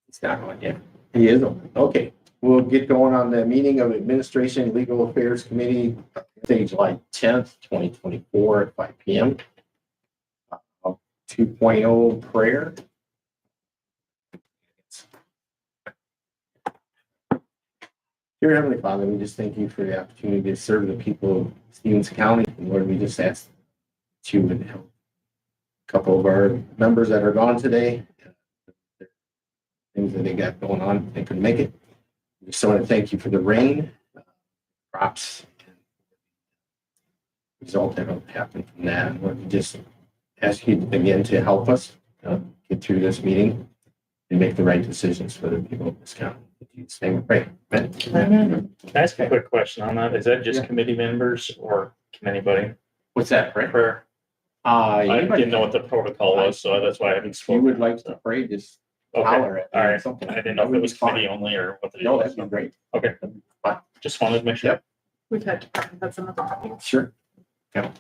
It's not on yet. He is on. Okay. We'll get going on the meeting of Administration and Legal Affairs Committee, Thursday, July 10th, 2024 at 5 p.m. 2.0 prayer. Dear Heavenly Father, we just thank you for the opportunity to serve the people of Stephenson County. And Lord, we just ask that you would help a couple of our members that are gone today, things that they got going on, they couldn't make it. We just want to thank you for the rain, crops, and result that will happen from that. And Lord, we just ask you again to help us get through this meeting and make the right decisions for the people of this county. In Jesus' name we pray. Amen. Can I ask a quick question on that? Is that just committee members or can anybody? What's that, prayer? Prayer. I didn't know what the protocol was, so that's why I haven't If you spoken. would like to pray, just Okay. holler at me All or right. something. I didn't know if it was committee only or what the deal No, was. that'd be great. Okay. Fine. Just wanted to make sure. Yep. We've had some other topics. Sure. Yeah.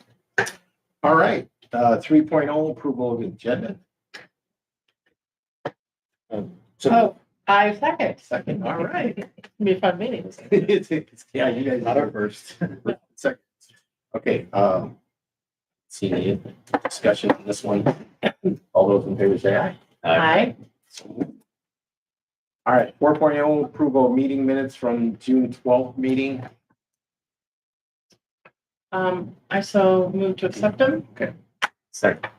All right. 3.0 approval of the agenda. I second. Second. All right. It'll be a fun meeting. Yeah, you guys are first. Second. Okay. See any discussion on this one? All those in favor say aye. Aye. All right. 4.0 approval of meeting minutes from June 12th meeting. I so move to accept them. Second.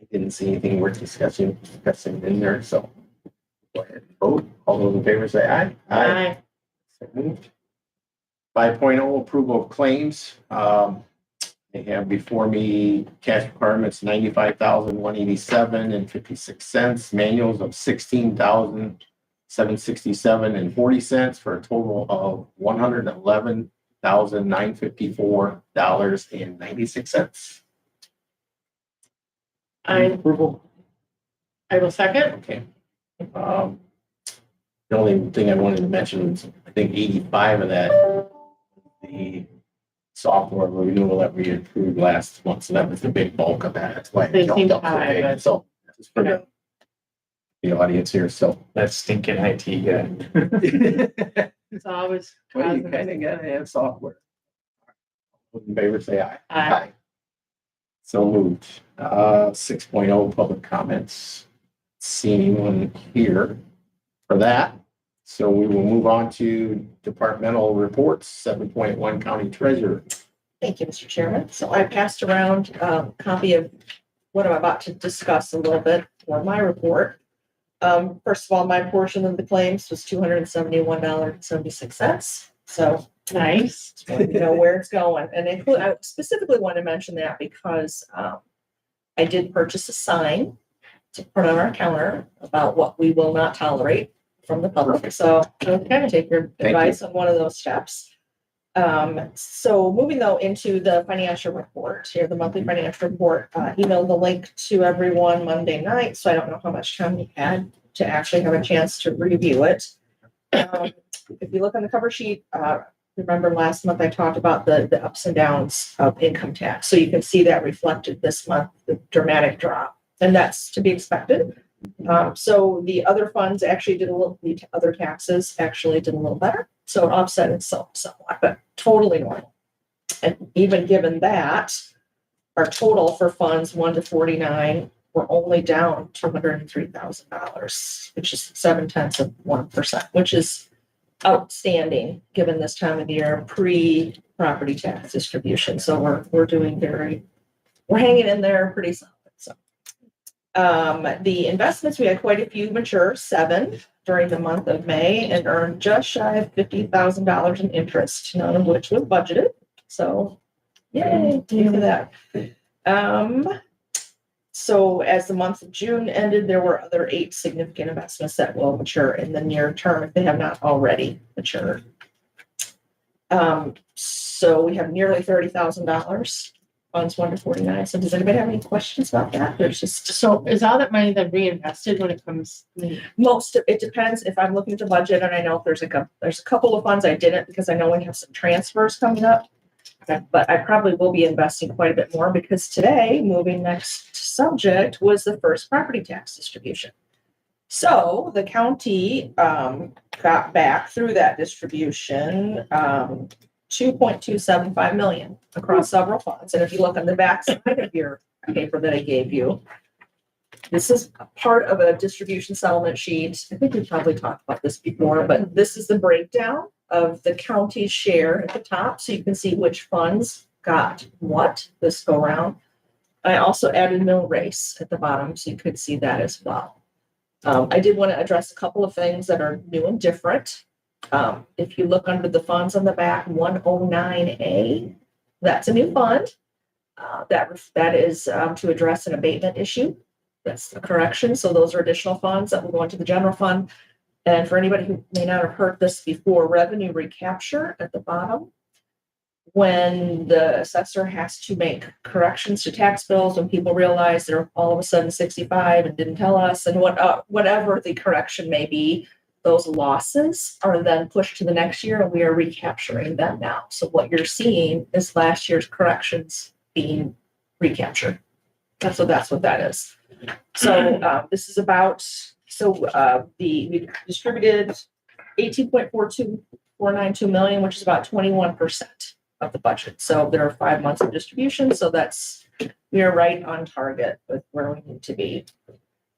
I didn't see anything worth discussing in there, so go ahead and vote. All those in favor say aye. Aye. So moved. 5.0 approval of claims. I have before me cash requirements 95,187 and 56 cents, manuals of 16,767 and 40 cents for a total of $111,954.96. Approval. I will second. Okay. The only thing I wanted to mention was I think 85 of that, the software renewal that we approved last month, so that was the big bulk of that. That's why it They jumped seem up so high, big. but- So just for the audience here, so. That stinking IT guy. It's always. Well, you kind of gotta have software. All in favor, say aye. Aye. So moved. 6.0 public comments. See anyone here for that? So we will move on to departmental reports. 7.1 county treasurer. Thank you, Mr. Chairman. So I passed around a copy of what I'm about to discuss a little bit for my report. First of all, my portion of the claims was $271.76. So Nice. just wanted to know where it's going. And I specifically want to mention that because I did purchase a sign to put on our counter about what we will not tolerate from the public. So Okay. take your advice on one of those steps. So moving though into the financial report here, the monthly financial report, emailed the link to everyone Monday night. So I don't know how much time you had to actually have a chance to review it. If you look on the cover sheet, remember last month I talked about the ups and downs of income tax. So you can see that reflected this month, the dramatic drop, and that's to be expected. So the other funds actually did the other taxes actually did a little better. So it offset itself somewhat, but totally normal. And even given that, our total for funds 1 to 49 were only down $203,000, which is 0.7%, which is outstanding given this time of the year, pre-property tax distribution. So we're hanging in there pretty solid. So the investments, we had quite a few mature, 7 during the month of May, and earned just shy of $50,000 in interest, none of which was budgeted. So yay, for that. So as the month of June ended, there were other 8 significant investments that will mature in the near term if they have not already matured. So we have nearly $30,000 funds 1 to 49. So does anybody have any questions about that? There's just So is all that money then reinvested when it comes? most of it depends if I'm looking at the budget and I know if there's a couple of funds I didn't because I know we have some transfers coming up. But I probably will be investing quite a bit more because today, moving next subject, was the first property tax distribution. So the county got back through that distribution 2.275 million across several funds. And if you look on the back side of your paper that I gave you, this is part of a distribution settlement sheet. I think we've probably talked about this before, but this is the breakdown of the county's share at the top, so you can see which funds got what this go around. I also added mill race at the bottom, so you could see that as well. I did want to address a couple of things that are new and different. If you look under the funds on the back, 109A, that's a new fund. That is to address an abatement issue. That's the correction. So those are additional funds that will go into the general fund. And for anybody who may not have heard this before, revenue recapture at the bottom. When the assessor has to make corrections to tax bills, when people realize they're all of a sudden 65 and didn't tell us, and whatever the correction may be, those losses are then pushed to the next year, and we are recapturing them now. So what you're seeing is last year's corrections being recaptured. That's what that is. So this is about, we distributed 18.492 million, which is about 21% of the budget. So there are 5 months of distribution. So we are right on target with where we need to be.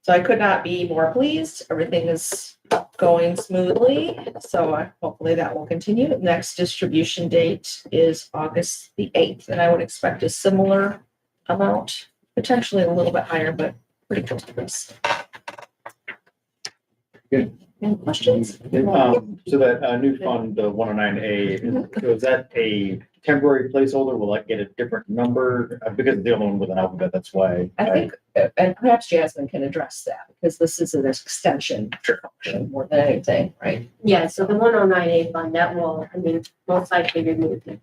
So I could not be more pleased. Everything is going smoothly. So hopefully that will continue. Next distribution date is August the 8th. And I would expect a similar amount, potentially a little bit higher, but pretty close to this. Good. Any questions? So that new fund, the 109A, is that a temporary placeholder? Will that get a different number? Because it's the only one with an alphabet, that's why. I think, and perhaps Jasmine can address that, because this is an extension function more than anything, right? Yeah, so the 109A fund, that will, most likely remove it.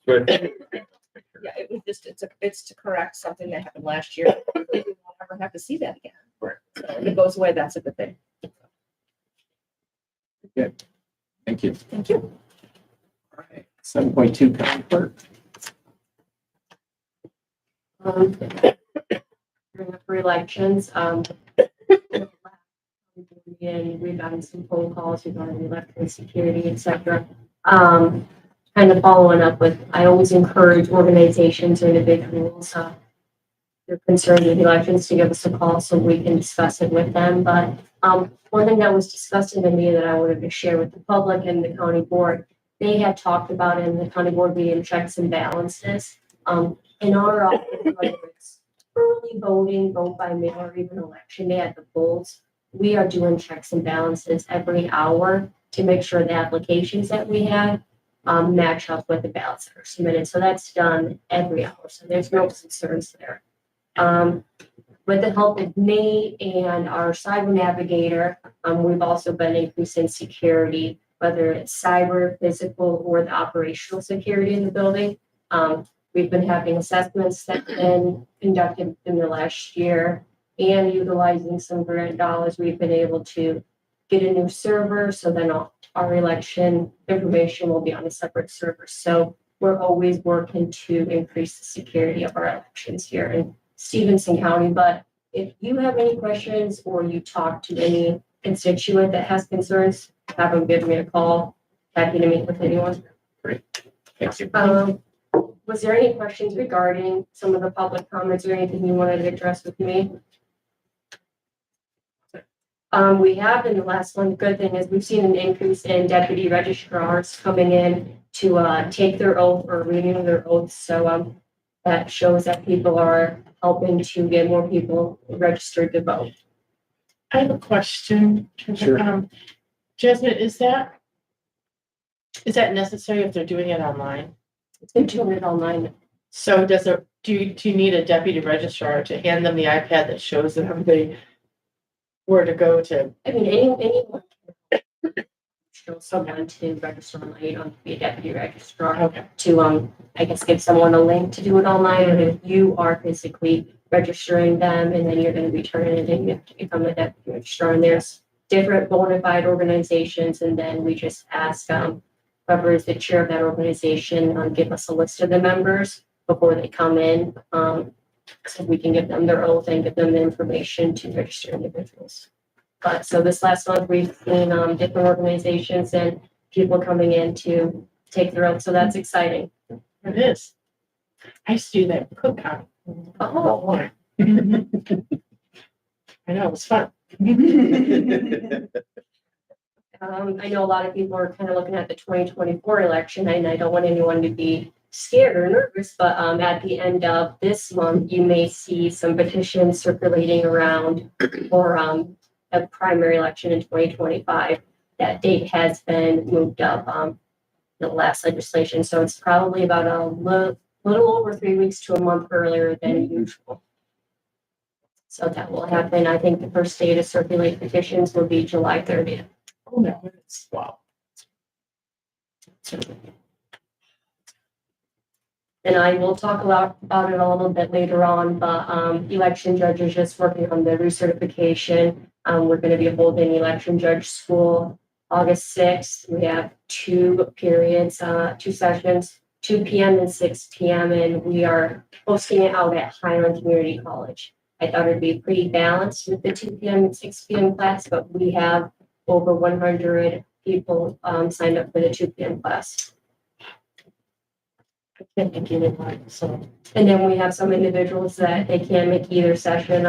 But Yeah, it was just, it's to correct something that happened last year. We won't ever have to see that again. Right. So if it goes away, that's a good thing. Thank you. Thank you. All right. 7.2, county clerk. During the elections, and we've gotten some phone calls regarding election security, et cetera. Kind of following up with, I always encourage organizations or individuals, they're concerned with elections, to give us a call so we can discuss it with them. But one thing that was discussed in the meeting that I wanted to share with the public and the county board, they had talked about in the county board meeting checks and balances. In our office, whether it's early voting, vote by mail, or even election day at the polls, we are doing checks and balances every hour to make sure the applications that we have match up with the ballots that are submitted. So that's done every hour. So there's no concerns there. With the help of Nate and our cyber navigator, we've also been increasing security, whether it's cyber, physical, or the operational security in the building. We've been having assessments that have been conducted in the last year, and utilizing some grant dollars, we've been able to get a new server. So then our election information will be on a separate server. So we're always working to increase the security of our elections here in Stephenson County. But if you have any questions or you talk to any constituent that has concerns, have them give me a call. Happy to meet with anyone. Thank you. Was there any questions regarding some of the public comments or anything you wanted to address with me? We have in the last one, the good thing is we've seen an increase in deputy registrars coming in to take their oath or renew their oaths. So that shows that people are helping to get more people registered to vote. I have a question. Sure. Jasmine, is that necessary if they're doing it online? It's been doing it online. So do you need a deputy registrar to hand them the iPad that shows them where to go to? I mean, anyone can show someone to register online. You don't have to be a deputy registrar Okay. to, I guess, give someone a link to do it online. But if you are physically registering them and then you're going to be turning it in, you have to become a deputy registrar. And there's different bona fide organizations. And then we just ask whoever is the chair of that organization, give us a list of the members before they come in. So we can give them their oath and give them the information to register individuals. But so this last month, we've seen different organizations and people coming in to take their oath, so that's exciting. It is. I used to do that cookout. Oh, I know, it was fun. I know a lot of people are kind of looking at the 2024 election, and I don't want anyone to be scared or nervous, but at the end of this month, you may see some petitions circulating around for a primary election in 2025. That date has been moved up the last legislation, so it's probably about a little over 3 weeks to a month earlier than usual. So that will happen. I think the first day to circulate petitions will be July 30th. Oh, no, it's, Wow. And I will talk about it a little bit later on, but election judge is just working on the recertification. We're going to be holding election judge school August 6th. We have 2 periods, 2 sessions, 2 p.m. and 6 p.m. And we are hosting it out at Highland Community College. I thought it'd be pretty balanced with the 2 p.m. and 6 p.m. class, but we have over 100 people signed up for the 2 p.m. class. I can't make it in line, so. And then we have some individuals that they can't make either session.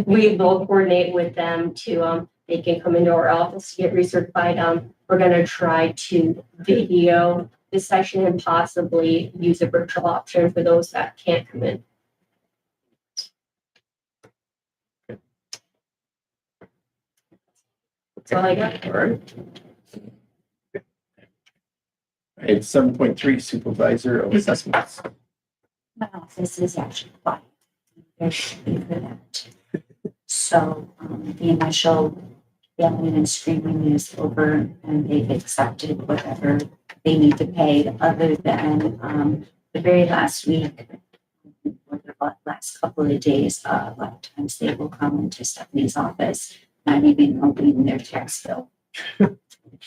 We will coordinate with them to, they can come into our office to get recertified. We're gonna try to video the session and possibly use a virtual option for those that can't come in. That's all I got. All right. It's 7.3 supervisor of assessments. My office is actually quiet. Very happy for that. So the initial yelling and screaming is over and they've accepted whatever they need to pay other than the very last week or the last couple of days. A lot of times they will come into Stephanie's office, not even opening their tax bill.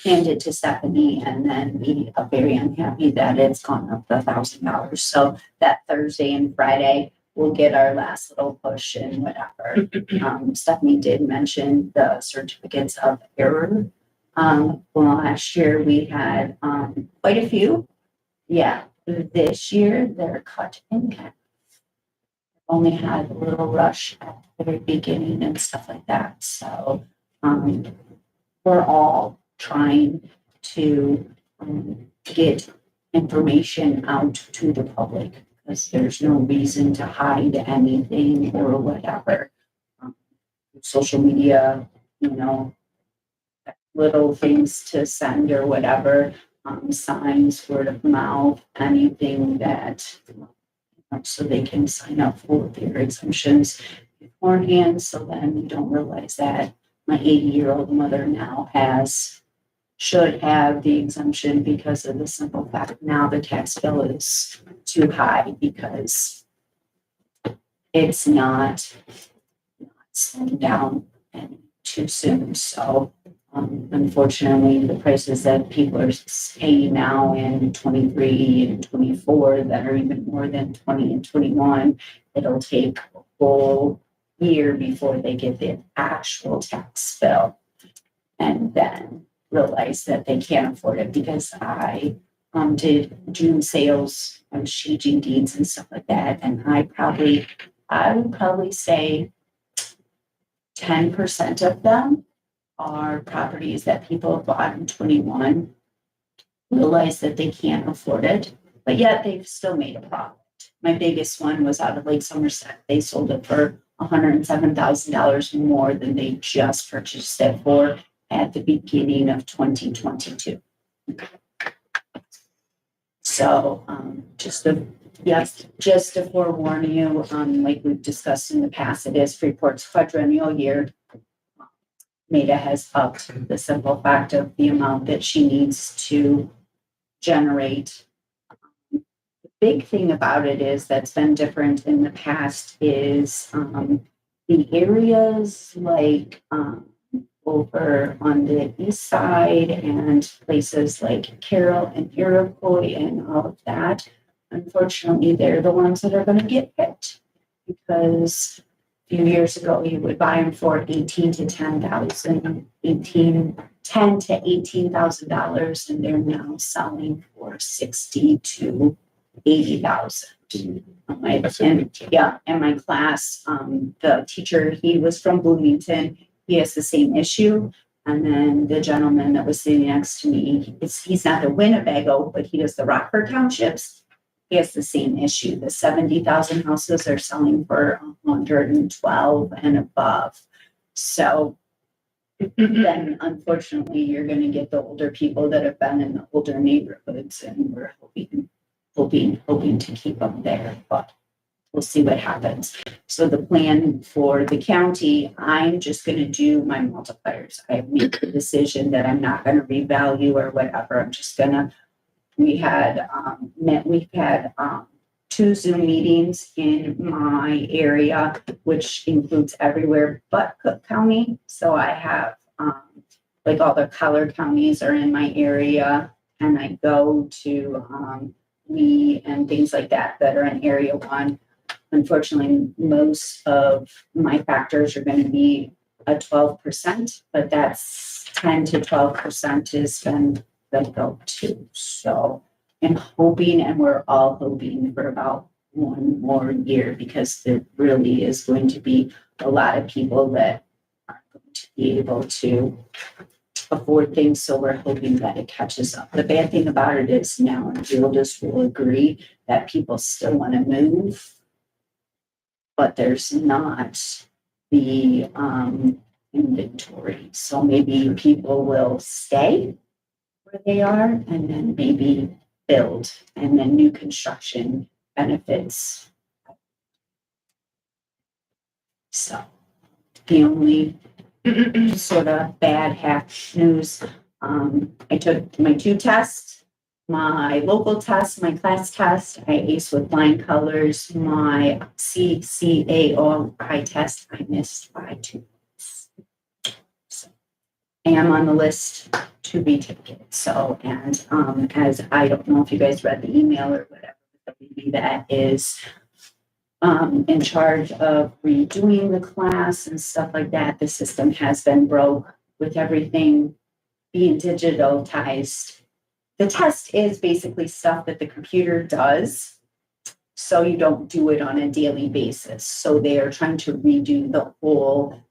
Hand it to Stephanie and then be very unhappy that it's gone up $1,000. So that Thursday and Friday, we'll get our last little push and whatever. Stephanie did mention the certificates of error. Well, last year we had quite a few. Yeah, this year they're cut in half. Only had a little rush at the very beginning and stuff like that. So we're all trying to get information out to the public because there's no reason to hide anything or whatever. Social media, you know, little things to send or whatever, signs, word of mouth, anything that, so they can sign up for their exemptions beforehand. So then you don't realize that my 80-year-old mother now should have the exemption because of the simple fact now the tax bill is too high because it's not slowing down and too soon. So unfortunately, the prices that people are paying now in 23 and 24 that are even more than 20 and 21, it'll take a whole year before they get the actual tax bill and then realize that they can't afford it because I did do sales on staging deeds and stuff like that. And I would probably say 10% of them are properties that people have bought in 21, realize that they can't afford it, but yet they've still made a profit. My biggest one was out of Lake Somerset. They sold it for $107,000 more than they just purchased it for at the beginning of 2022. So just to forewarn you, like we've discussed in the past, it is Freeport's quadrennial year. Maida has upped the simple fact of the amount that she needs to generate. The big thing about it is that's been different in the past is the areas like over on the east side and places like Carroll and Iroquois and all of that. Unfortunately, they're the ones that are going to get hit because a few years ago, you would buy them for 18 to 10,000, 10 to $18,000, and they're now selling for 60 to 80,000. That's a And good deal. yeah, in my class, the teacher, he was from Bloomington. He has the same issue. And then the gentleman that was sitting next to me, he's not a Winnebago, but he does the Rockford Townships. He has the same issue. The 70,000 houses are selling for 112 and above. So then unfortunately, you're going to get the older people that have been in the older neighborhoods, and we're hoping to keep them there, but we'll see what happens. So the plan for the county, I'm just going to do my multipliers. I made the decision that I'm not going to revalue or whatever. I'm just going to, we've had 2 Zoom meetings in my area, which includes everywhere but Cook County. So I have, like all the collar counties are in my area, and I go to, Lee and things like that are in area 1. Unfortunately, most of my factors are going to be a 12%, but that's 10 to 12% is going to go too. So I'm hoping, and we're all hoping for about 1 more year, because there really is going to be a lot of people that aren't going to be able to afford things. So we're hoping that it catches up. The bad thing about it is now, and realtors will agree, that people still want to move, but there's not the inventory. So maybe people will stay where they are and then maybe build, and then new construction benefits. So the only sort of bad hack news, I took my 2 tests, my local test, my class test. I aced with flying colors. My CCAOI test, I missed by 2 points. So I am on the list to retake it. So, and as I don't know if you guys read the email or whatever, the lady that is in charge of redoing the class and stuff like that, the system has been broke with everything being digitalized. The test is basically stuff that the computer does, so you don't do it on a daily basis. So they are trying to redo the whole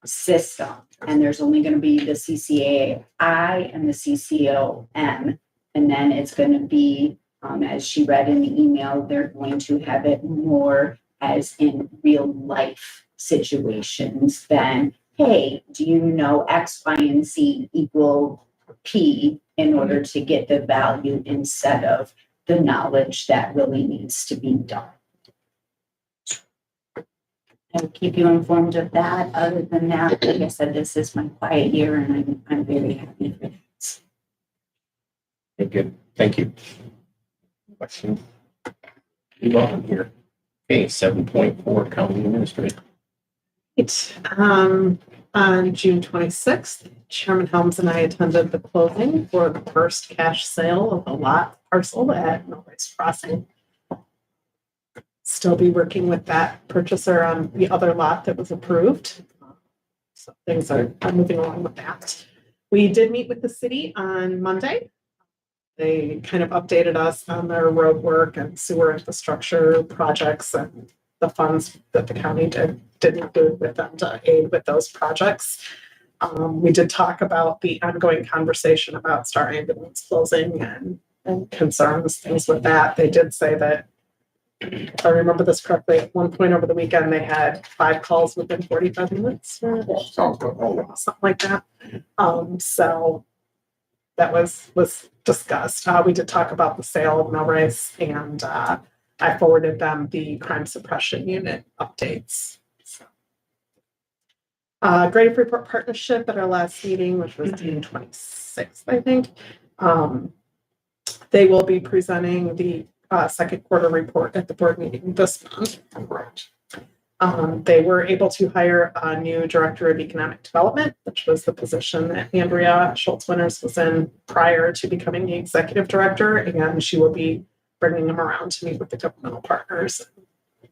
system, and there's only going to be the CCAI and the CCOM, and then it's going to be, as she read in the email, they're going to have it more as in real life situations than, hey, do you know X, Y, and Z equal P, in order to get the value instead of the knowledge that really needs to be done. I'll keep you informed of that. Other than that, like I said, this is my quiet year, and I'm very happy for that. Okay, good. Thank you. Question? Move on here. Okay, 7.4, county administrator. Right. On June 26th, Chairman Helms and I attended the closing for the first cash sale of a lot parcel at Millrace Crossing. Still be working with that purchaser on the other lot that was approved. So things are moving along with that. We did meet with the city on Monday. They kind of updated us on their road work and sewer infrastructure projects and the funds that the county did include with them to aid with those projects. We did talk about the ongoing conversation about Star Ambulance closing and concerns, things with that. They did say that, if I remember this correctly, at one point over the weekend, they had 5 calls within 45 minutes. Something like that. So that was discussed. We did talk about the sale of Millrace, and I forwarded them the crime suppression unit updates. So. Greater Freeport Partnership at our last meeting, which was June 26th, I think. They will be presenting the second quarter report at the board meeting this month. They were able to hire a new director of economic development, which was the position that Andrea Schultz-Winters was in prior to becoming the executive director, and she will be bringing them around to meet with the governmental partners,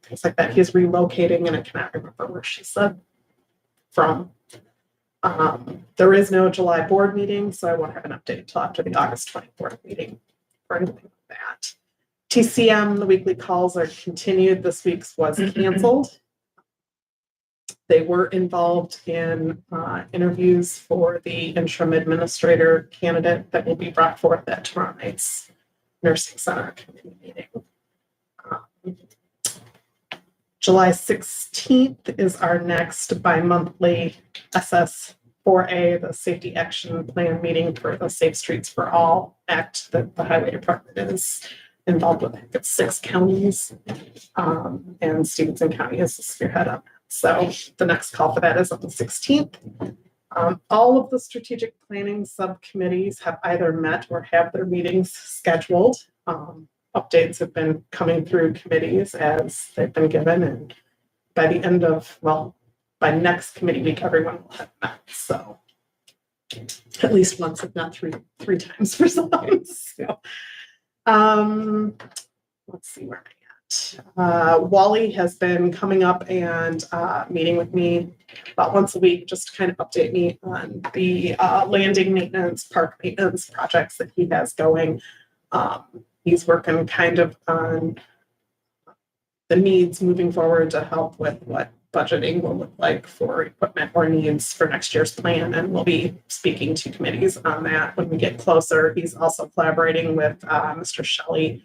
things like that. He's relocating, and I cannot remember where she said from. There is no July board meeting, so I won't have an update until after the August 24th meeting for anything like that. TCM, the weekly calls are continued. This week's was canceled. They were involved in interviews for the interim administrator candidate that will be brought forth at tomorrow night's nursing center committee meeting. July 16th is our next bi-monthly SS4A, the Safety Action Plan meeting for the Safe Streets for All Act that the Highway Department is involved with. I think it's 6 counties, and Stephenson County is the spearhead of it. So the next call for that is on the 16th. All of the strategic planning subcommittees have either met or have their meetings scheduled. Updates have been coming through committees as they've been given, and by the end of, well, by next committee week, everyone will have met. So at least once, if not three times for some. So, let's see where I'm at. Wally has been coming up and meeting with me about once a week, just to kind of update me on the landing maintenance, park maintenance projects that he has going. He's working kind of on the needs moving forward to help with what budgeting will look like for equipment or needs for next year's plan. And we'll be speaking to committees on that when we get closer. He's also collaborating with Mr. Shelley,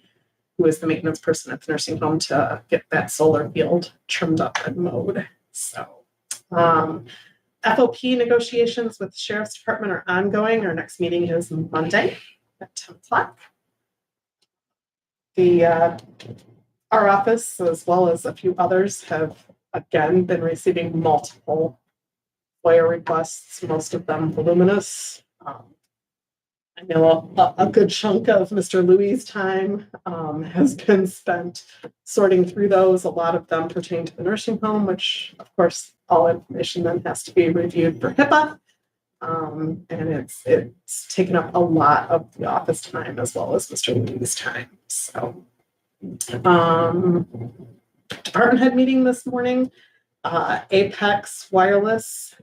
who is the maintenance person at the nursing home, to get that solar field trimmed up and mowed. So FOP negotiations with the Sheriff's Department are ongoing. Our next meeting is Monday at 10 o'clock. Our office, as well as a few others, have again been receiving multiple FOIA requests, most of them voluminous. I know a good chunk of Mr. Louis' time has been spent sorting through those. A lot of them pertain to the nursing home, which of course all information then has to be reviewed for HIPAA. And it's taken up a lot of the office time as well as Mr. Louis' time. So department head meeting this morning, Apex Wireless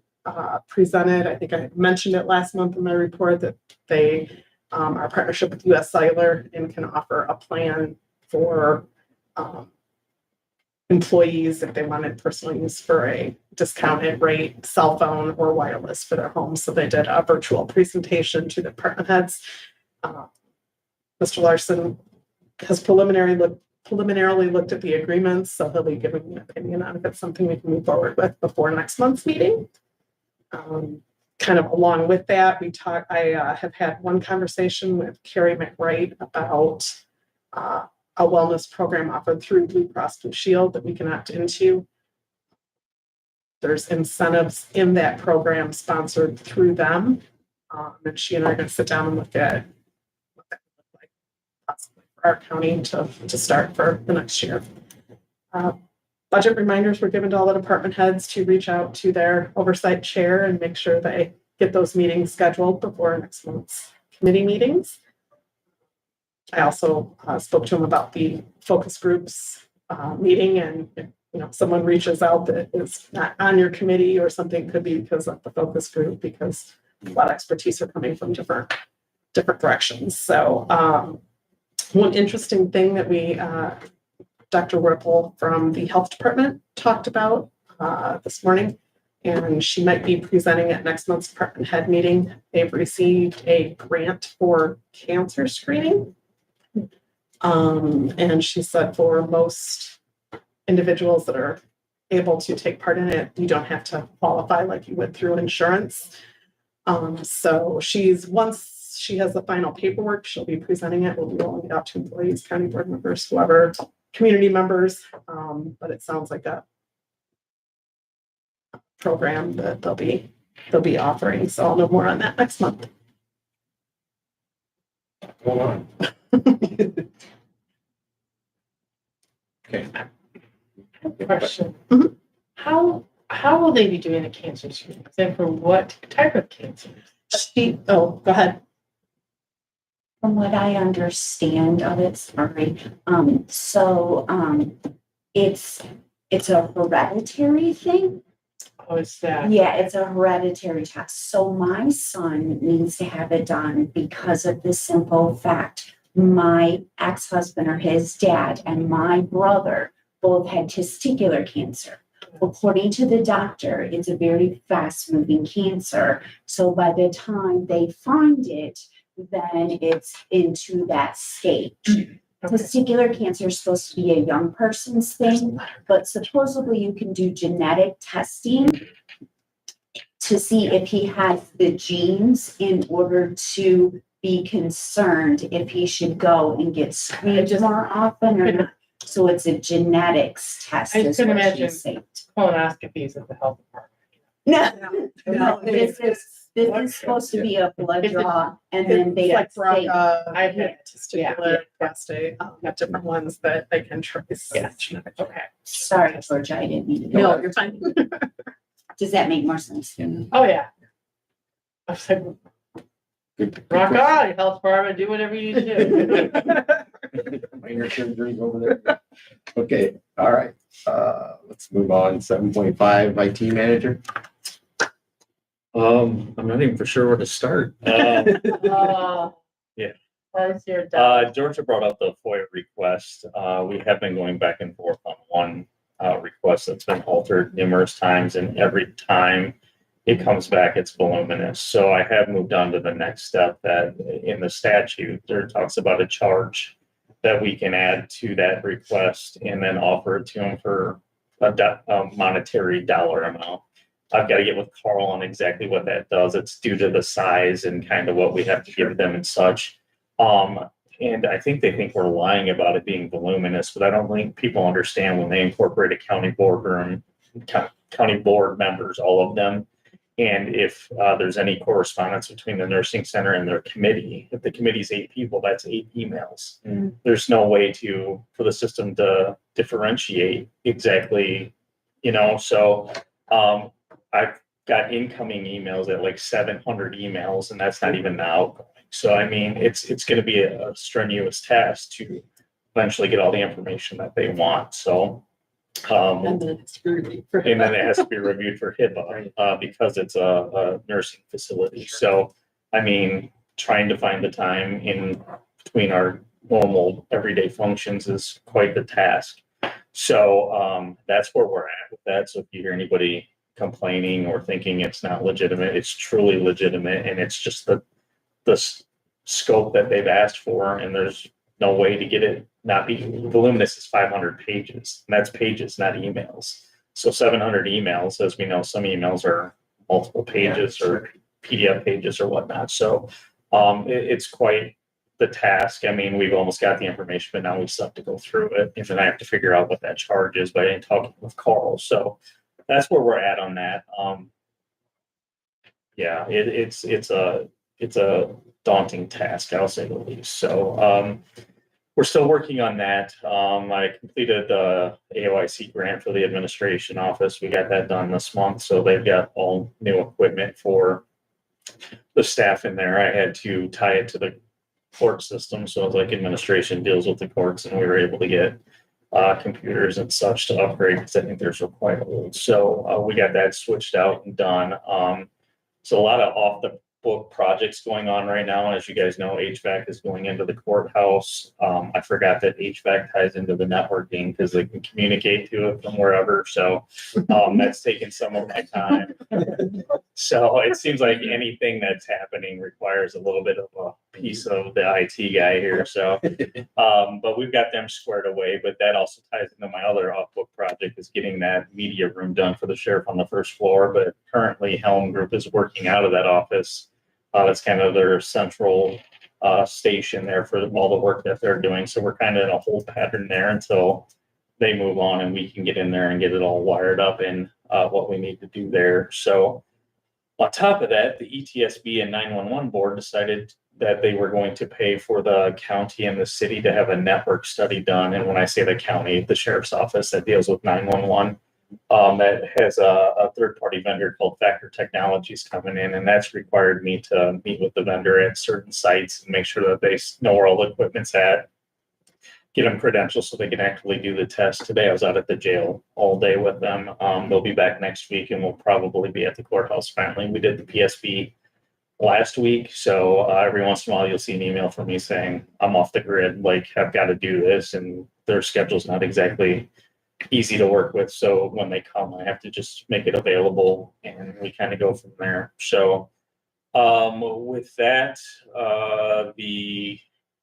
presented, I think I mentioned it last month in my report, that they are a partnership with US Cellular and can offer a plan for employees if they wanted personal use for a discounted rate, cell phone or wireless for their homes. So they did a virtual presentation to the department heads. Mr. Larson has preliminarily looked at the agreements, so he'll be giving an opinion on if it's something we can move forward with before next month's meeting. Kind of along with that, I have had one conversation with Carrie McWright about a wellness program offered through Blue Cross Blue Shield that we can opt into. There's incentives in that program sponsored through them. And she and I are going to sit down and look at what that would look like possibly for our county to start for the next year. Budget reminders were given to all the department heads to reach out to their oversight chair and make sure they get those meetings scheduled before next month's committee meetings. I also spoke to him about the focus groups meeting, and if someone reaches out that is not on your committee or something, could be because of the focus group, because a lot of expertise are coming from different directions. So one interesting thing that Dr. Whipple from the health department talked about this morning, and she might be presenting at next month's department head meeting. They've received a grant for cancer screening. And she said for most individuals that are able to take part in it, you don't have to qualify like you would through insurance. So once she has the final paperwork, she'll be presenting it. We'll be rolling it out to employees, county board members, whoever, community members. But it sounds like a program that they'll be offering. So I'll know more on that next month. Hold on. Okay. Question. Mhm. How will they be doing a cancer screening? And for what type of cancer? Go ahead. From what I understand of it, sorry, it's a hereditary thing. Oh, is that? Yeah, it's a hereditary test. So my son needs to have it done because of the simple fact my ex-husband or his dad and my brother both had testicular cancer. According to the doctor, it's a very fast-moving cancer. So by the time they find it, then it's into that stage. Testicular cancer is supposed to be a young person's thing, but supposedly you can do genetic testing to see if he has the genes in order to be concerned if he should go and get screened more often or not. So it's a genetics test. I is couldn't what imagine she's saying. colonoscopies at the health department. No, this is supposed to be a blood draw and then they It's like say, BRCA, I've Yeah. had testicular, prostate, have different ones that I can trace. Yeah. Okay. sorry, Georgia, I didn't mean to. No, you're fine. Does that make more sense? Oh, yeah. I was like, Good rock question. on, health department, do whatever you need to do. Minor surgeries over there. Okay, all right. Let's move on. 7.5 IT manager. I'm not even for sure where to start. Yeah. How's your Georgia brought up the FOIA request. We have been going back and forth on one request that's been altered numerous times, and every time it comes back, it's voluminous. So I have moved on to the next step that in the statute, there talks about a charge that we can add to that request and then offer it to them for a monetary dollar amount. I've got to get with Carl on exactly what that does. It's due to the size and kind of what we have to give them and such. And I think they think we're lying about it being voluminous, but I don't think people understand when they incorporate a county boardroom, county board members, all of them. And if there's any correspondence between the nursing center and their committee, if the committee's 8 people, that's 8 emails. There's no way for the system to differentiate exactly, so I've got incoming emails at like 700 emails, and that's not even the outgoing. So, I mean, it's going to be a strenuous task to eventually get all the information that they want. So, And then it's really. and then it has to be reviewed for HIPAA because it's a nursing facility. So, I mean, trying to find the time in between our normal everyday functions is quite the task. So that's where we're at with that. So if you hear anybody complaining or thinking it's not legitimate, it's truly legitimate, and it's just the scope that they've asked for, and there's no way to get it not be voluminous. Is 500 pages, and that's pages, not emails. So 700 emails, as we know, some emails are multiple pages or PDF pages or whatnot. So it's quite the task. I mean, we've almost got the information, but now we still have to go through it, and then I have to figure out what that charge is by talking with Carl. So that's where we're at on that. Yeah, it's a daunting task, I'll say the least. So we're still working on that. I completed the AOIC grant for the administration office. We got that done this month. So they've got all new equipment for the staff in there. I had to tie it to the court system. So it's like administration deals with the courts, and we were able to get computers and such to upgrade because I think theirs were quite old. So we got that switched out and done. So a lot of off the book projects going on right now. As you guys know, HVAC is going into the courthouse. I forgot that HVAC ties into the networking because they can communicate to it from wherever. So that's taken some of my time. So it seems like anything that's happening requires a little bit of a piece of the IT guy here. So, but we've got them squared away. But that also ties into my other off-book project is getting that media room done for the sheriff on the first floor. But currently Helm Group is working out of that office. That's kind of their central station there for all the work that they're doing. So we're kind of in a hold pattern there until they move on and we can get in there and get it all wired up and what we need to do there. So on top of that, the ETSB and 911 board decided that they were going to pay for the county and the city to have a network study done. And when I say the county, the sheriff's office that deals with 911, that has a third-party vendor called Factor Technologies coming in, and that's required me to meet with the vendor at certain sites and make sure that they know where all the equipment's at. get them credentials so they can actually do the test. Today I was out at the jail all day with them. They'll be back next week and we'll probably be at the courthouse finally. We did the PSB last week. So every once in a while you'll see an email from me saying, I'm off the grid, like I've got to do this, and their schedule's not exactly easy to work with. So when they come, I have to just make it available and we kind of go from there. So with that, the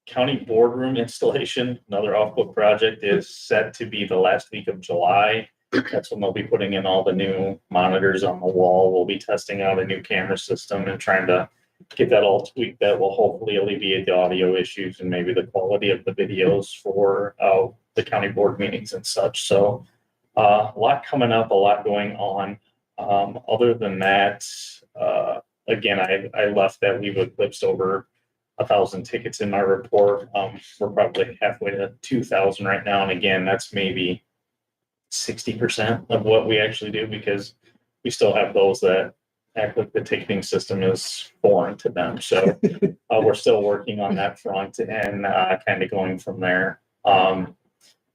county boardroom installation, another off-book project, is set to be the last week of July. That's when they'll be putting in all the new monitors on the wall. We'll be testing out a new camera system and trying to get that all tweaked. That will hopefully alleviate the audio issues and maybe the quality of the videos for the county board meetings and such. So a lot coming up, a lot going on. Other than that, again, I left that we've eclipsed over 1,000 tickets in my report. We're probably halfway to 2,000 right now. And again, that's maybe 60% of what we actually do, because we still have those that act like the ticketing system is foreign to them. So we're still working on that front and kind of going from there.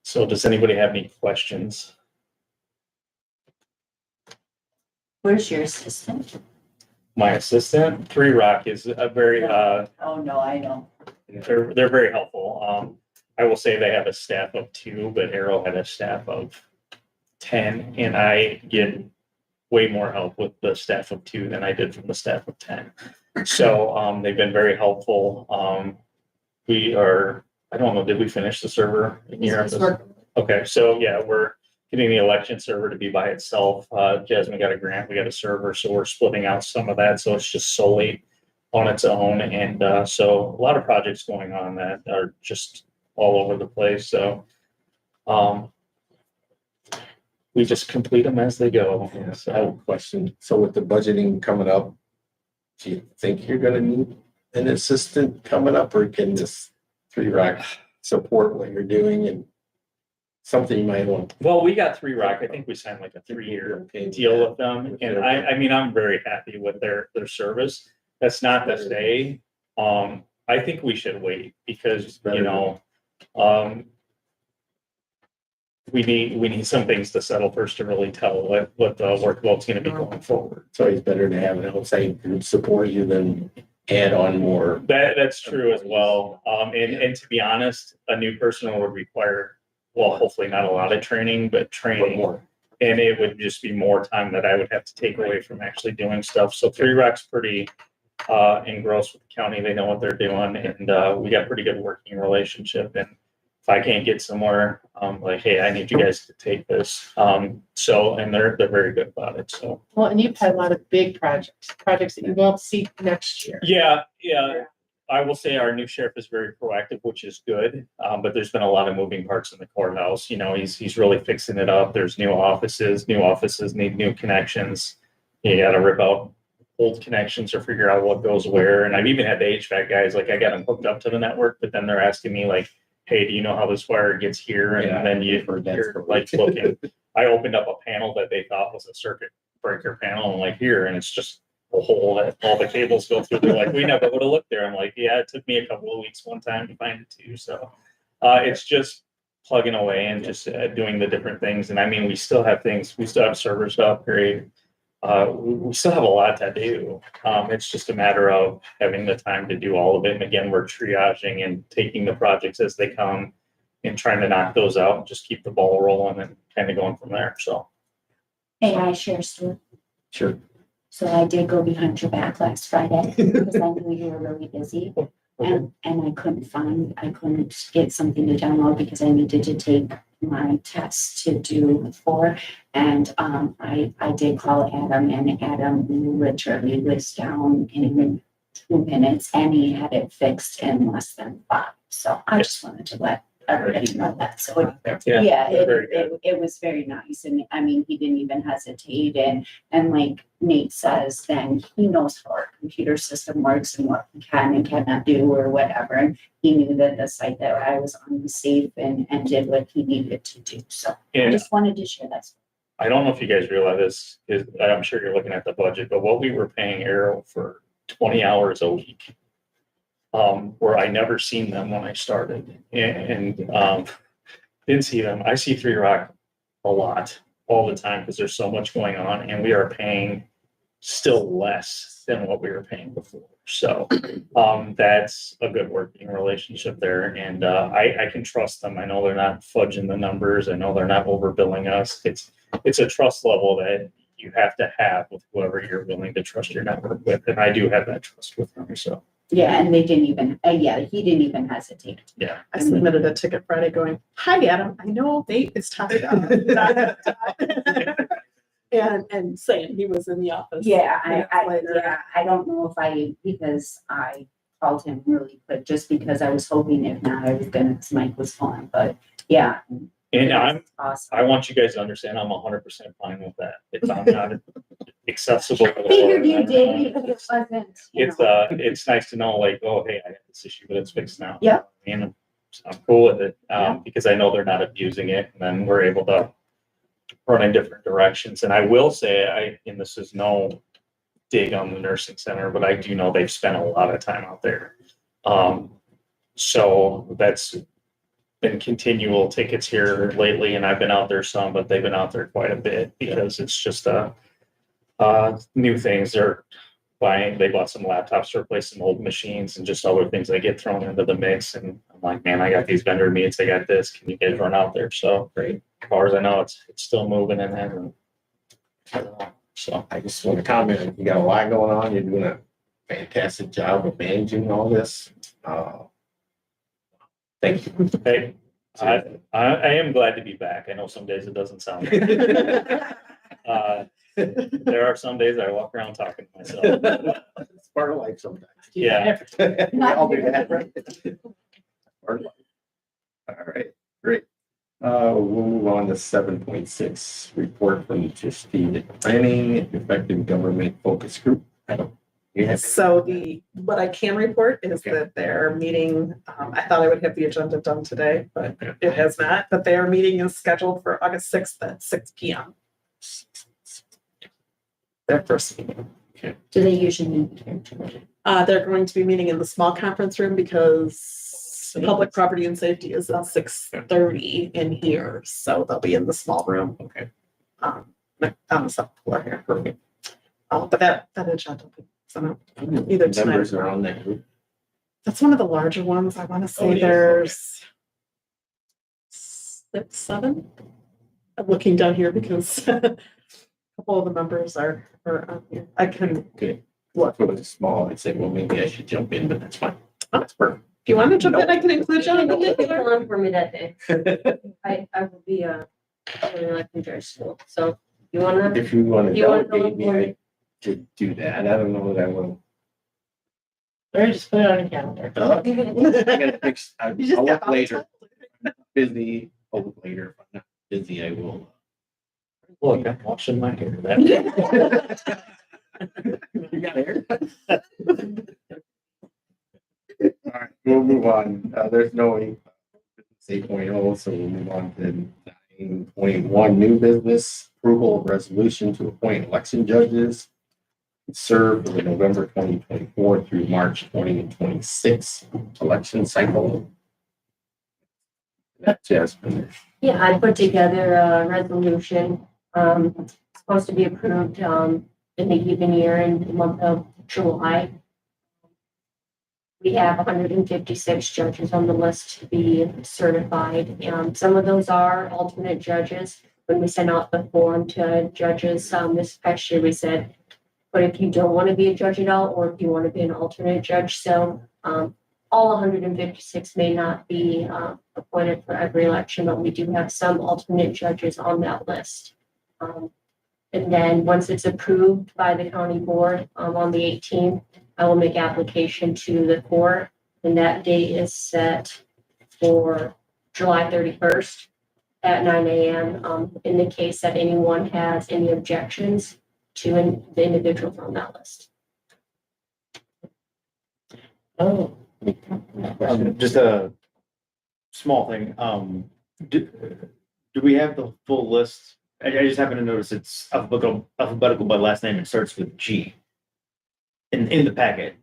So does anybody have any questions? Where's your assistant? My assistant, Three Rock, is a very Oh, no, I know. they're very helpful. I will say they have a staff of 2, but Arrow had a staff of 10, and I get way more help with the staff of 2 than I did from the staff of 10. So they've been very helpful. We are, I don't know, did we finish the server here? Okay, so yeah, we're getting the election server to be by itself. Jasmine got a grant, we got a server, so we're splitting out some of that, so it's just solely on its own. And so a lot of projects going on that are just all over the place. So we just complete them as they go. Yes, I have a question. So with the budgeting coming up, do you think you're gonna need an assistant coming up, or can this Three Rock support what you're doing and something you might want? Well, we got Three Rock. I think we signed like a 3-year deal with them. And I mean, I'm very happy with their service. That's not to say, I think we should wait because, you know, we need some things to settle first to really tell what the workload's gonna be going forward. It's always better to have an outside group support you than add on more. That's true as well. And to be honest, a new person would require, well, hopefully not a lot of training, but training. More. And it would just be more time that I would have to take away from actually doing stuff. So Three Rock's pretty engrossed with the county. They know what they're doing, and we got pretty good working relationship. And if I can't get somewhere, like, hey, I need you guys to take this. So, and they're very good about it. So. Well, and you've had a lot of big projects that you won't see next year. Yeah. I will say our new sheriff is very proactive, which is good. But there's been a lot of moving parts in the courthouse. You know, he's really fixing it up. There's new offices need new connections. You got to rip out old connections or figure out what goes where. And I've even had the HVAC guys, like I got them hooked up to the network, but then they're asking me like, hey, do you know how this wire gets here? And then you're like looking, I opened up a panel that they thought was a circuit breaker panel and like here, and it's just a hole that all the cables go through. They're like, we never would have looked there. I'm like, yeah, it took me a couple of weeks one time to find it too. So it's just plugging away and just doing the different things. And I mean, we still have servers to upgrade. We still have a lot to do. It's just a matter of having the time to do all of it. And again, we're triaging and taking the projects as they come and trying to knock those out and just keep the ball rolling and kind of going from there. So. Hey, I share Stuart. Sure. So I did go behind your back last Friday because I knew you were really busy. And I couldn't get something to download because I needed to take my test to do 4. And I did call Adam, and Adam literally was down in 2 minutes and he had it fixed in less than 5. So I just wanted to let everybody know that. So it was very nice. And I mean, he didn't even hesitate. And like Nate says, then he knows how our computer system works and what we can and cannot do or whatever. And he knew that the site that I was on was safe and did what he needed to do. So I just wanted to share that. I don't know if you guys realize this, I'm sure you're looking at the budget, but what we were paying Arrow for 20 hours a week where I never seen them when I started and didn't see them. I see Three Rock a lot, all the time, because there's so much going on and we are paying still less than what we were paying before. So that's a good working relationship there. And I can trust them. I know they're not fudging the numbers. I know they're not overbilling us. It's a trust level that you have to have with whoever you're willing to trust your network with. And I do have that trust with them. So Yeah, and they didn't even, he didn't even hesitate. yeah. I submitted a ticket Friday going, "Hi, Adam, I know Nate is tied up." And saying he was in the office. Yeah, minutes later. I don't know if because I called him really quick, just because I was hoping if not, I was gonna, Mike was fine, but yeah. And I'm Awesome. I want you guys to understand I'm 100% fine with that. If I'm not accessible. Figured you did, because it wasn't, It's nice to know like, oh, hey, I have this issue, but it's fixed now. Yeah. And I'm cool with it, Yeah. because I know they're not abusing it, and then we're able to run in different directions. And I will say, and this is no dig on the nursing center, but I do know they've spent a lot of time out there. So that's been continual tickets here lately, and I've been out there some, but they've been out there quite a bit because it's just new things. They bought some laptops to replace some old machines and just other things that get thrown into the mix. And I'm like, man, I got these vendor meets, I got this, can you guys run out there? So great. As far as I know, it's still moving and then, so. I just want to comment, you got a lot going on. You're doing a fantastic job of managing all this. Thank you. Hey, I am glad to be back. I know some days it doesn't sound like there are some days I walk around talking to myself. It's part of life sometimes. Yeah. We all do that, right? Part of life. All right, great. We'll move on to 7.6, report from the planning effective government focus group. Yes. So what I can report is that they're meeting, I thought I would have the agenda done today, but it has not, but their meeting is scheduled for August 6th at 6 p.m. Their first meeting. Do they usually meet here today? They're going to be meeting in the small conference room because public property and safety is at 6:30 in here, so they'll be in the small room. Okay. On the second floor here. Perfect. But that agenda, so either tonight. Members are on that group. That's one of the larger ones. I want to say it is, there's 6, 7. I'm looking down here because a couple of the members are on here. I can, Okay. What? If it was small, I'd say, well, maybe I should jump in, but that's fine. That's perfect. if you want to jump in, I can include you. It's on for me that day. I will be in judge school, so you wanna, If you want to You wanna delegate me, go I could do that. I don't know that I will. Or just put it on a calendar. I gotta fix, I'll You just look got later. Busy, I'll look later. If I'm not busy, I will. Look, I'm washing my hair. That- You got hair? All right, we'll move on. There's no 8.0, so we'll move on to 9.1, new business, approval of resolution to appoint election judges to serve for the November 2024 through March 2026 election cycle. That's Jasmine. yeah, I put together a resolution, supposed to be approved, in the given year in the month of July. We have 156 judges on the list to be certified. Some of those are alternate judges. When we sent out the form to judges, this past year we said, but if you don't want to be a judge at all, or if you want to be an alternate judge, so all 156 may not be appointed for every election, but we do have some alternate judges on that list. And then once it's approved by the county board on the 18th, I will make application to the court, and that date is set for July 31st at 9 a.m. In the case that anyone has any objections to the individuals on that list. Oh. Just a small thing, do we have the full list? I just happen to notice it's alphabetical by last name, it starts with G. In the packet.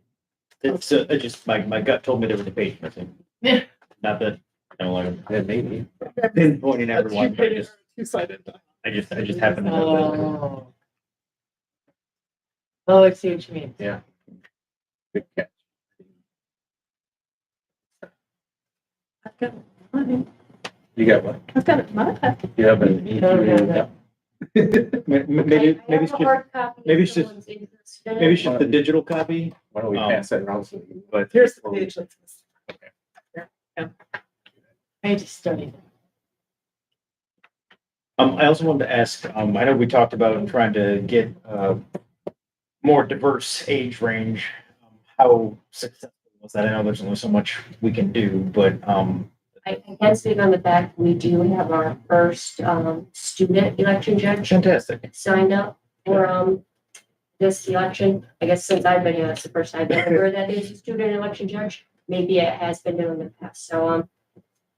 It's, it just, my gut told me there was a page missing. Yeah. Not that, I don't like Yeah, maybe. pinpointing everyone, but Two-sided. I just happened to know Oh, I see what you mean. Good catch. I've got it. You got one? I've got it. in my head. You have an yeah. that. Maybe it's just, maybe it's just- maybe it's just the digital copy, Why don't we pass that around? So you- but. Here's the page that's missing. I just studied. I also wanted to ask, I know we talked about trying to get, more diverse age range. How successful was that? I know there's only so much we can do, but, I can speak on the fact we do have our first student election judge fantastic. signed up for this election. I guess since I've been here, that's the first I've ever heard that there's a student election judge. Maybe it has been done in the past. So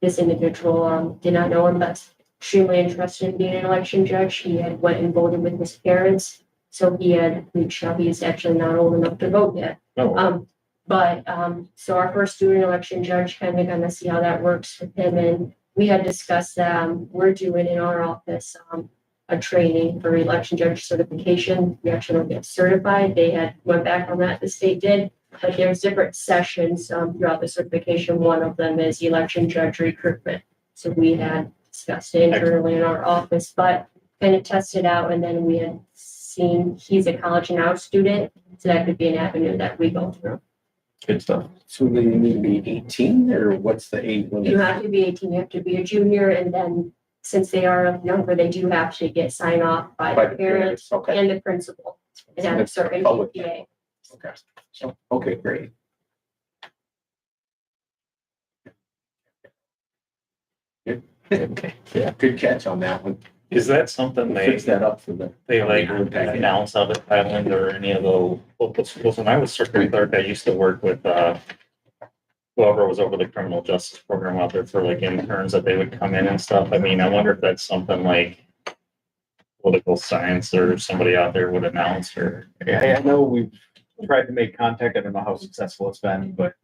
this individual did not know him, but extremely interested in being an election judge. He had went and voted with his parents. So he had reached out. He's actually not old enough to vote yet. Oh, So our first student election judge kind of gonna see how that works with him, and we had discussed that we're doing in our office a training for election judge certification. We actually don't get certified. They had went back on that, the state did, but there's different sessions throughout the certification. One of them is election judge recruitment. So we had discussed it internally in our office, but kind of tested out, and then we had seen he's a college now student, so that could be an avenue that we go through. good stuff. So they need to be 18 or what's the age limit? You have to be 18, you have to be a junior, and then since they are younger, they do have to get signed off by By the parents Okay. and the principal and have a certain Public. GPA. Okay. So, okay, great. Good. Okay. Yeah, good catch on that one. Is that something Fix that up for the. they like announce out at Highland or any of the local schools? When I was circuit clerk, I used to work with, whoever was over the criminal justice program out there for like interns that they would come in and stuff. I mean, I wonder if that's something like political science or somebody out there would announce or. I know we've tried to make contact. I don't know how successful it's been, but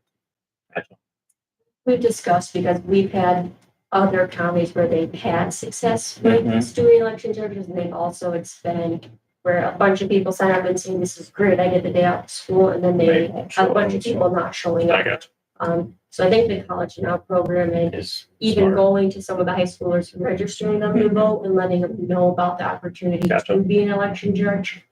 We've discussed because we've had other counties where they've had success with Mhm. student election judges, and they've also, it's been where a bunch of people sign up and saying, this is great, I get the day off of school, and then they won't have a show bunch of up, so- people not showing I up. got So I think the College Now program and is even smart. going to some of the high schoolers, registering them to vote and letting them know about the opportunity Gotcha. to be an election judge.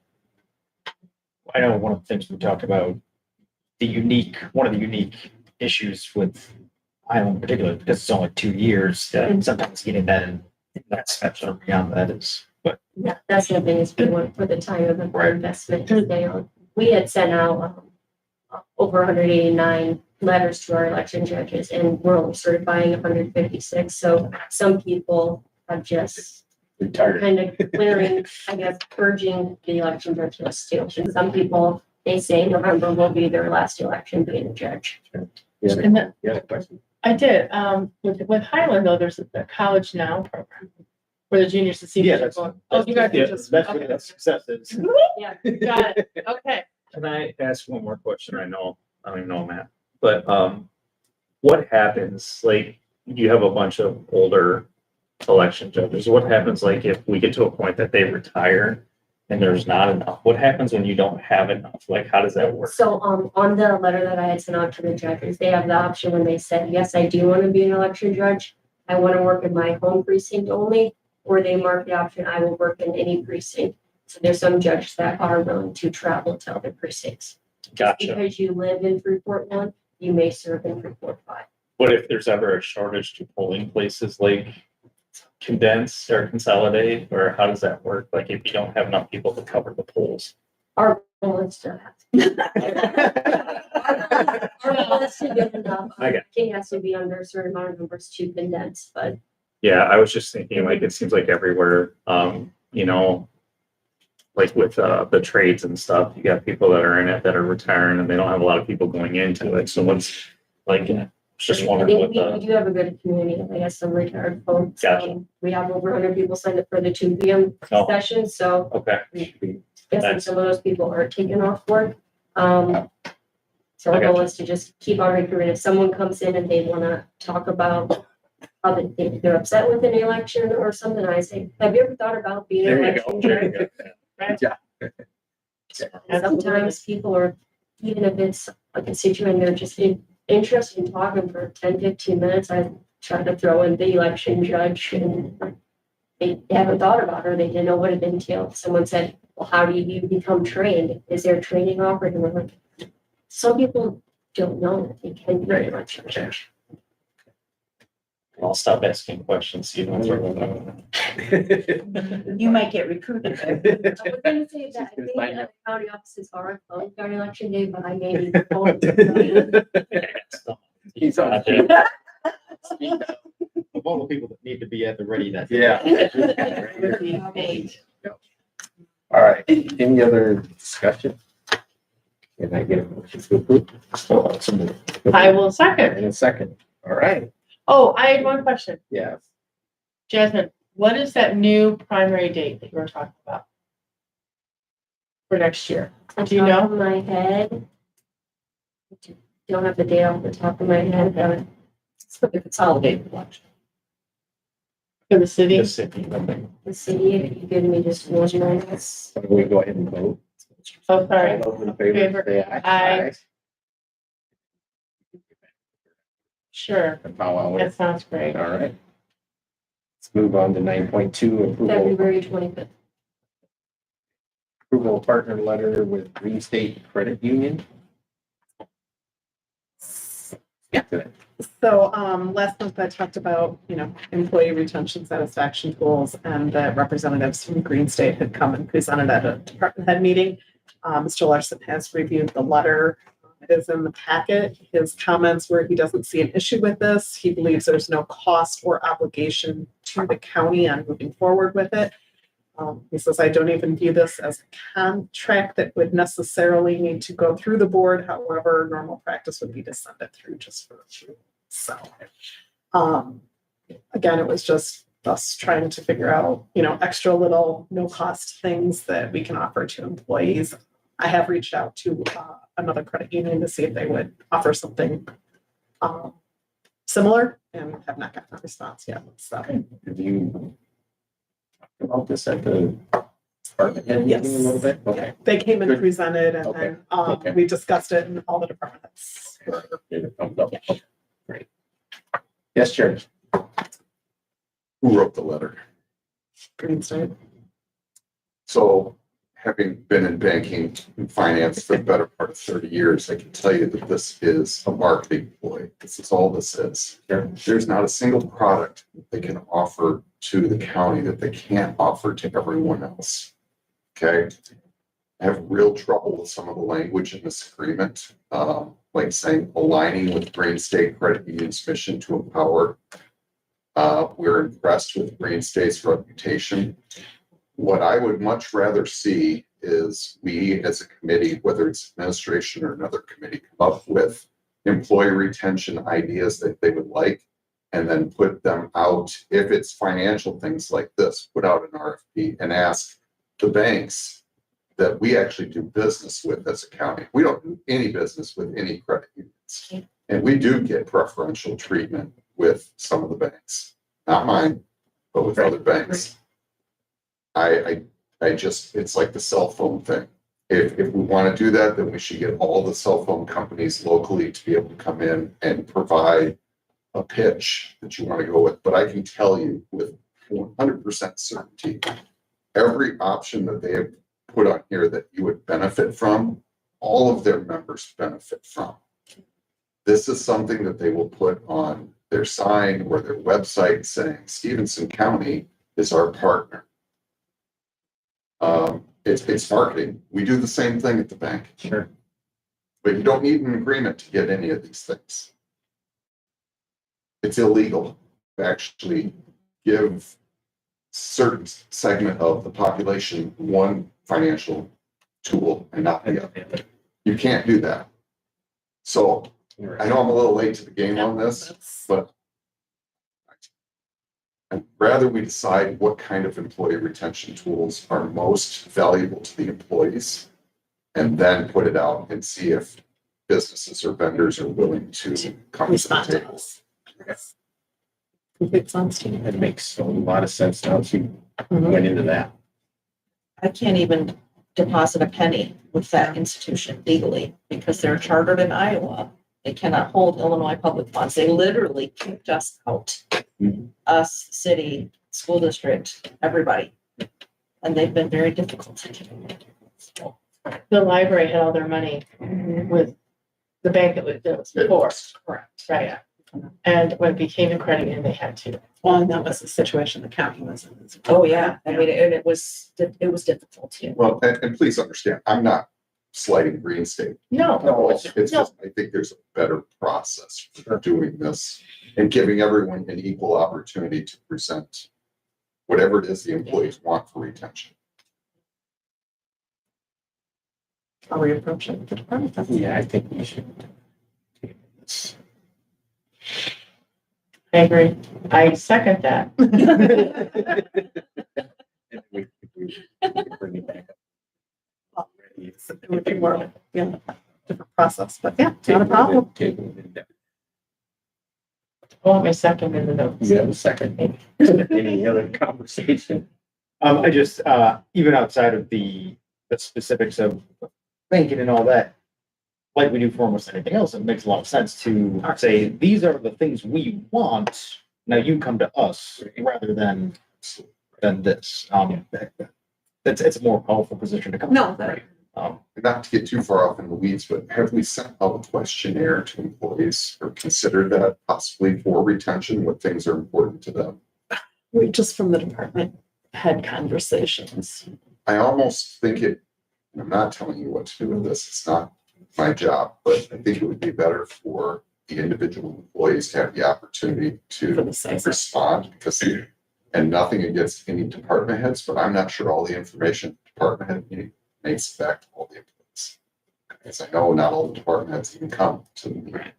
I know one of the things we talked about, one of the unique issues with Highland in particular, because it's only 2 years, and sometimes getting that in that steps or beyond that is, but Yeah, that's the thing is we want for the time of the Right. investment to stay on. We had sent out over 189 letters to our election judges, and we're only certifying 156. So some people have just Retired. kind of clearing, I guess, purging the election judge list too. And some people, they say November will be their last election being a judge. Yeah, And then yeah, question. I did, with Highland though, there's the College Now program. Where the juniors and yeah, seniors. that's. are going. Oh, you guys yeah, are just, That's what okay. that success is. Yeah. Got it, okay. Can I ask one more question? I don't even know, Matt, but, what happens, like, you have a bunch of older election judges. What happens, like, if we get to a point that they retire and there's not enough? What happens when you don't have enough? Like, how does that work? So, on the letter that I had sent out to the judges, they have the option when they said, yes, I do want to be an election judge. I want to work in my home precinct only, or they mark the option, I will work in any precinct. So there's some judges that are willing to travel to other precincts. Gotcha. Because you live in Freeport 1, you may serve in Freeport 5. What if there's ever a shortage to polling places, like condense or consolidate, or how does that work? Like, if you don't have enough people to cover the polls? Our goal is to our goal is to get enough. I got It has to be under a certain amount of numbers to condense, but Yeah, I was just thinking, like, it seems like everywhere, you know, like with the trades and stuff, you got people that are in it that are retiring and they don't have a lot of people going into it. So what's like, just I wondering think what we the, do have a good community. I guess some retired folks. Gotcha. We have over 100 people signed up for the 2 p.m. Oh. session, so okay, guessing some of those people are taking off work. So our I goal gotcha. is to just keep on recruiting. If someone comes in and they wanna talk about how they're upset with an election or something, I say, have you ever thought about being an There you go. election There you judge? go. Sometimes people are, even if it's a constituent, they're just interested in talking for 10, 15 minutes. I try to throw in the election judge and they haven't thought about it, or they didn't know what it entailed. Someone said, well, how do you become trained? Is there training offered? And we're like, some people don't know that they can be an election judge. I'll stop asking questions. So you don't throw them out. You might get recruited. I was gonna say that, I think the county offices are closed during election day, but I may need to call. He's on. Of all the people that need to be at the ready that. Yeah. Paid. All right, any other discussion? Can I get a motion to approve? I will second. In a second, all right, Oh, I had one question. yeah. Jasmine, what is that new primary date that you were talking about? For next year? Do you Top know? of my head. Don't have the date off the top of my head, but It's for the consolidated election. For the city? The city, I think. the city, if you give me just one moment. So we go ahead and vote. Oh, sorry. All those in favor, say aye. Aye. Sure. And powwow That with. sounds great. All right. Let's move on to 9.2, February 25th. approval of partner letter with Green State Credit Union. Yeah. So, last month I talked about, employee retention satisfaction tools, and the representatives from Green State had come and presented at a department head meeting. Mr. Larson has reviewed the letter. It is in the packet. His comments were he doesn't see an issue with this. He believes there's no cost or obligation to the county on moving forward with it. He says, I don't even view this as a contract that would necessarily need to go through the board. However, normal practice would be to send it through just for the so. Again, it was just us trying to figure out, extra little no cost things that we can offer to employees. I have reached out to another credit union to see if they would offer something similar and have not gotten a response yet. So. Have you talked about this at the department head meeting a little bit? Okay. They came and Good. presented and Okay. then Okay. we discussed it in all the departments. Give it a thumbs up. Okay, great. Yes, Jerry. Who wrote the letter? Green State. So having been in banking and finance for the better part of 30 years, I can tell you that this is a marketing ploy. This is all this is. There's not a single product they can offer to the county that they can't offer to everyone else. Okay? I have real trouble with some of the language in this agreement, like saying aligning with Green State Credit Union's mission to empower. We're impressed with Green State's reputation. What I would much rather see is we as a committee, whether it's administration or another committee, come up with employee retention ideas that they would like, and then put them out. If it's financial things like this, put out an RFP and ask the banks that we actually do business with as a county. We don't do any business with any credit unions. And we do get preferential treatment with some of the banks, not mine, but with other banks. I just, it's like the cell phone thing. If we want to do that, then we should get all the cell phone companies locally to be able to come in and provide a pitch that you want to go with. But I can tell you with 100% certainty, every option that they have put on here that you would benefit from, all of their members benefit from. This is something that they will put on their sign or their website saying Stephenson County is our partner. It's marketing. We do the same thing at the bank. Sure. But you don't need an agreement to get any of these things. It's illegal to actually give certain segment of the population one financial tool and not the other. You can't do that. So I know I'm a little late to the game on this, but I'd rather we decide what kind of employee retention tools are most valuable to the employees and then put it out and see if businesses or vendors are willing to come to the Respond to table. us. Complete sense to me. It makes a lot of sense now that you Mhm. went into that. I can't even deposit a penny with that institution legally because they're chartered in Iowa. They cannot hold Illinois public funds. They literally kicked us out. Mhm. Us, city, school district, everybody. And they've been very difficult to do. The library had all their money with the bank that was before, Correct. right? And when it became a credit union, they had to. Well, and that was the situation the county was in. Oh, yeah. I mean, and it was difficult too. Well, and please understand, I'm not slighting Green State. No, No, it's No. just, I think there's a better process for doing this and giving everyone an equal opportunity to present whatever it is the employees want for retention. Are we approaching the department? Yeah, I think we should. table this. I agree. I second that. And we can bring it back up. It would be more of a, different process, but yeah, not a problem. Table it. I want my second in the notes. You have a second. Any other conversation? I just, even outside of the specifics of banking and all that, like we do for almost anything else, it makes a lot of sense to say, these are the things we want. Now you come to us rather than this. It's a more powerful position to come. No, from, that- right? Not to get too far off in the weeds, but have we sent out a questionnaire to employees or considered that possibly for retention, what things are important to them? we just from the department had conversations. I almost think I'm not telling you what to do with this, it's not my job, but I think it would be better for the individual employees to have the opportunity For to the sake of- respond because, and nothing against any department heads, but I'm not sure all the information department head makes it back to all the employees. As I know, not all the department heads even come to the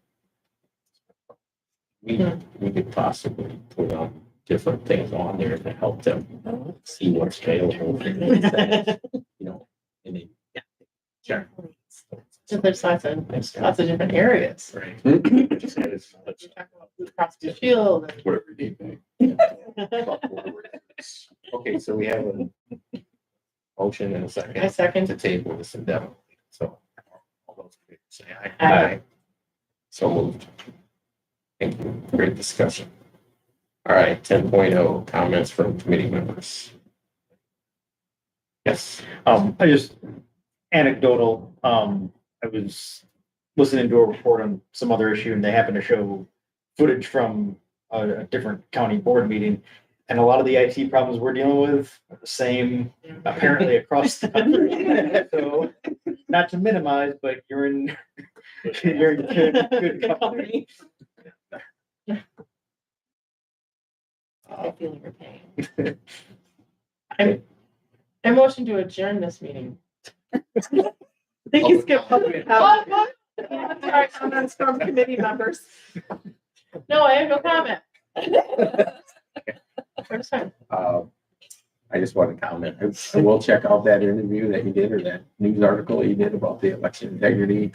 meeting. We could possibly put on different things on there to help them see what's available. You know, and then, yeah. Sure. There's lots of different areas. Right. We talk about Blue Cross Blue Shield and Whatever you need. Okay, so we have a motion and a I second second. to table this indefinitely. So all those in favor say aye. Aye. So moved. Thank you. Great discussion. All right, 10.0 comments from committee members. Yes. I just anecdotal, I was listening to a report on some other issue and they happened to show footage from a different county board meeting. And a lot of the IT problems we're dealing with are the same apparently across the country. So not to minimize, but you're in good company. I feel your pain. I motion to adjourn this meeting. I think you skipped public comment. What? Sorry, comments from committee members. No, I have no comment. First time. I just want to comment. I will check out that interview that you did or that news article you did about the election integrity.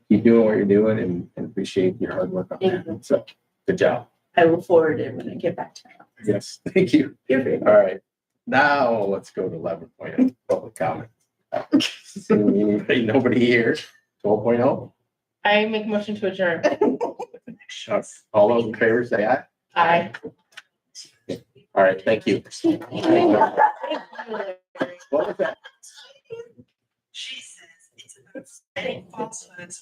Keep doing what you're doing and appreciate your hard work on Thank that. So good job. I will forward it when I get back to my office. Yes, thank you. You're very All right. Now let's go to 11.0 public comment. Seeing anybody, nobody here. 12.0. I make a motion to adjourn. All those in favor say aye. Aye. All right, thank you. What was that? She says it's about falsehoods